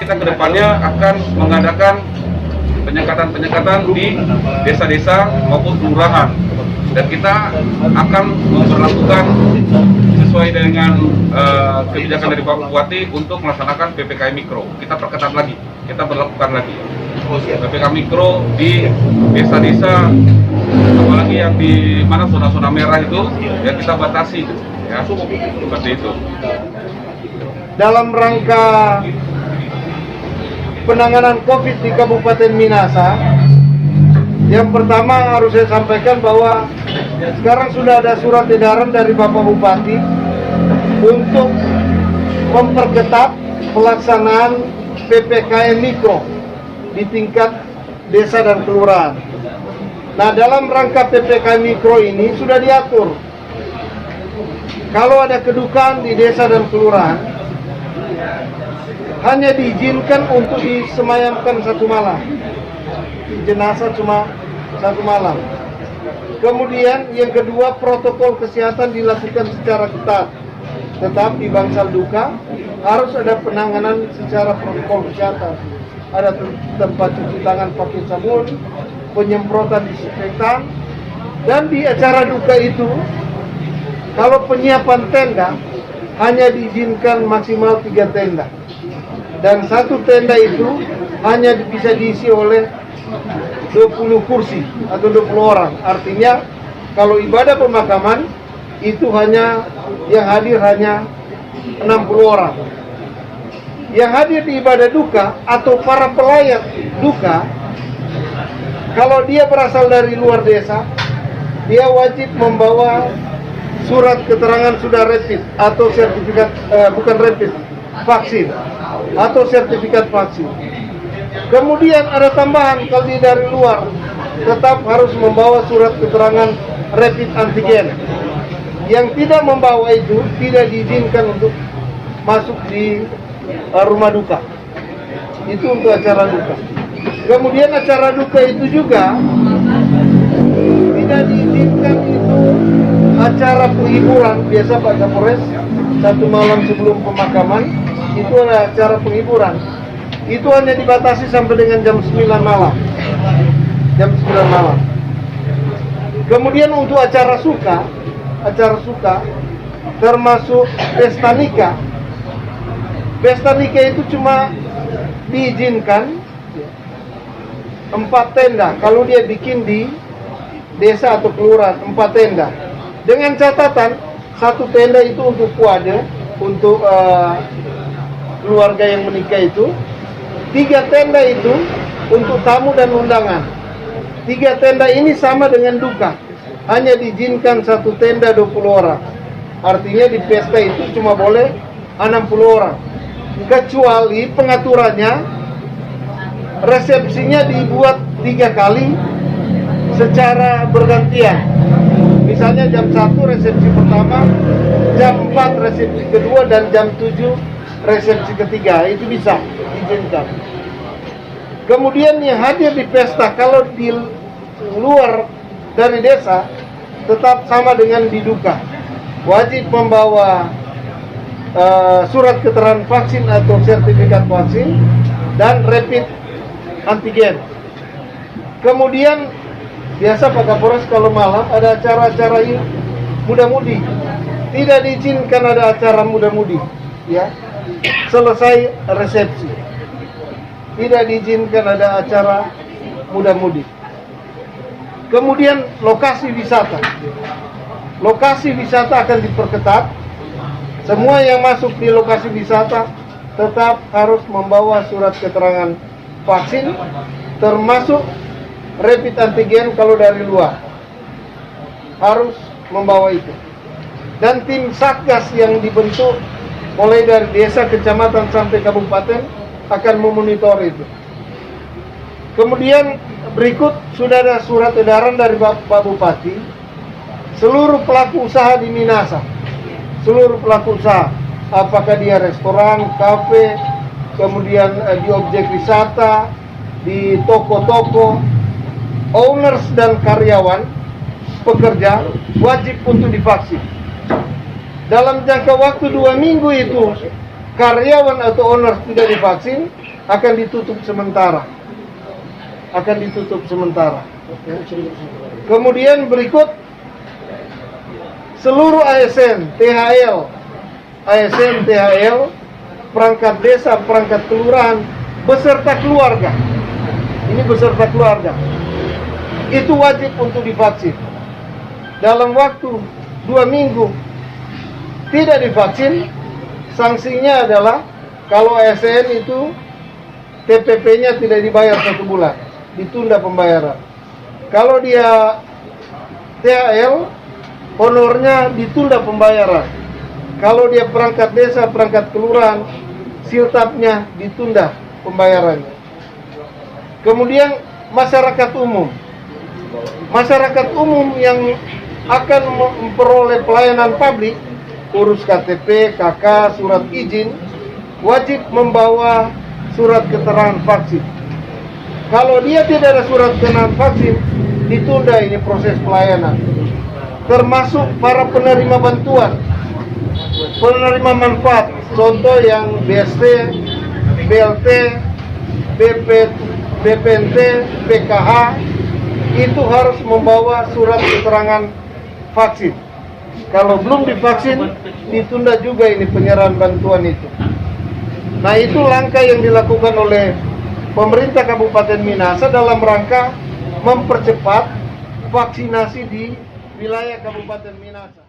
Kita kedepannya akan mengadakan penyekatan-penyekatan di desa-desa maupun kelurahan, dan kita akan memperlakukan sesuai dengan kebijakan dari Pak Bupati untuk melaksanakan PPKM Mikro. Kita perketat lagi, kita berlakukan lagi PPKM Mikro di desa-desa, apalagi yang di mana zona-zona merah itu, ya kita batasi, ya seperti itu. Dalam rangka penanganan COVID di Kabupaten Minasa, yang pertama harus saya sampaikan bahwa sekarang sudah ada surat edaran dari Bapak Bupati untuk memperketat pelaksanaan PPKM Mikro di tingkat desa dan kelurahan. Nah, dalam rangka PPKM Mikro ini sudah diatur, kalau ada kedukaan di desa dan kelurahan, hanya diizinkan untuk disemayamkan 1 malam. Jenazah cuma 1 malam. Kemudian yang kedua, protokol kesehatan dilakukan secara ketat. Tetap di bangsal duka harus ada penanganan secara protokol kesehatan. Ada tempat cuci tangan pakai sabun, penyemprotan disinfektan, dan di acara duka itu, kalau penyiapan tenda hanya diizinkan maksimal 3 tenda. Dan 1 tenda itu hanya bisa diisi oleh 20 kursi atau 20 orang. Artinya kalau ibadah pemakaman itu hanya yang hadir hanya 60 orang. Yang hadir di ibadah duka atau para pelayat duka, kalau dia berasal dari luar desa, dia wajib membawa surat keterangan sudah rapid atau sertifikat bukan rapid, vaksin atau sertifikat vaksin. Kemudian ada tambahan, kalau dia dari luar tetap harus membawa surat keterangan rapid antigen. Yang tidak membawa itu tidak diizinkan untuk masuk di rumah duka. Itu untuk acara duka. Kemudian acara duka itu juga tidak diizinkan, itu acara penghiburan. Biasa Pak Kapolres 1 malam sebelum pemakaman itu ada acara penghiburan. Itu hanya dibatasi sampai dengan jam 9 malam. Jam 9 malam. Kemudian untuk acara suka termasuk pesta nikah. Pesta nikah itu cuma diizinkan 4 tenda. Kalau dia bikin di desa atau kelurahan 4 tenda. Dengan catatan 1 tenda itu untuk keluarga, untuk keluarga yang menikah itu. 3 tenda itu untuk tamu dan undangan. 3 tenda ini sama dengan duka. Hanya diizinkan 1 tenda 20 orang. Artinya di pesta itu cuma boleh 60 orang. Kecuali pengaturannya, resepsinya dibuat 3 kali secara bergantian. Misalnya jam 1 resepsi pertama, jam 4 resepsi kedua, dan jam 7 resepsi ketiga. Itu bisa diizinkan. Kemudian yang hadir di pesta, kalau di luar dari desa, tetap sama dengan di duka. Wajib membawa surat keterangan vaksin atau sertifikat vaksin dan rapid antigen. Kemudian biasa Pak Kapolres kalau malam ada acara-acara muda-mudi, tidak diizinkan ada acara muda-mudi, ya. Selesai resepsi, tidak diizinkan ada acara muda-mudi. Kemudian lokasi wisata akan diperketat. Semua yang masuk di lokasi wisata tetap harus membawa surat keterangan vaksin, termasuk rapid antigen. Kalau dari luar harus membawa itu. Dan tim satgas yang dibentuk mulai dari desa, kecamatan sampai kabupaten akan memonitor itu. Kemudian berikut sudah ada surat edaran dari Pak Bupati. Seluruh pelaku usaha di Minasa, seluruh pelaku usaha, apakah dia restoran, kafe, kemudian di objek wisata, di toko-toko, owners dan karyawan, pekerja, wajib untuk divaksin. Dalam jangka waktu 2 minggu itu karyawan atau owners tidak divaksin, akan ditutup sementara. Kemudian berikut, seluruh ASN, THL, perangkat desa, perangkat kelurahan, beserta keluarga. Ini beserta keluarga. Itu wajib untuk divaksin. Dalam waktu 2 minggu tidak divaksin, sanksinya adalah kalau ASN itu TPP-nya tidak dibayar 1 bulan, ditunda pembayaran. Kalau dia THL, honornya ditunda pembayaran. Kalau dia perangkat desa, perangkat kelurahan, siltapnya ditunda pembayarannya. Kemudian masyarakat umum yang akan memperoleh pelayanan publik, urus KTP, KK, surat izin, wajib membawa surat keterangan vaksin. Kalau dia tidak ada surat keterangan vaksin, ditunda ini proses pelayanan. Termasuk para penerima bantuan, penerima manfaat, contoh yang BST, BLT, BPNT, PKH, itu harus membawa surat keterangan vaksin. Kalau belum divaksin, ditunda juga ini penyerahan bantuan itu. Nah, itu langkah yang dilakukan oleh pemerintah Kabupaten Minahasa dalam rangka mempercepat vaksinasi di wilayah Kabupaten Minahasa.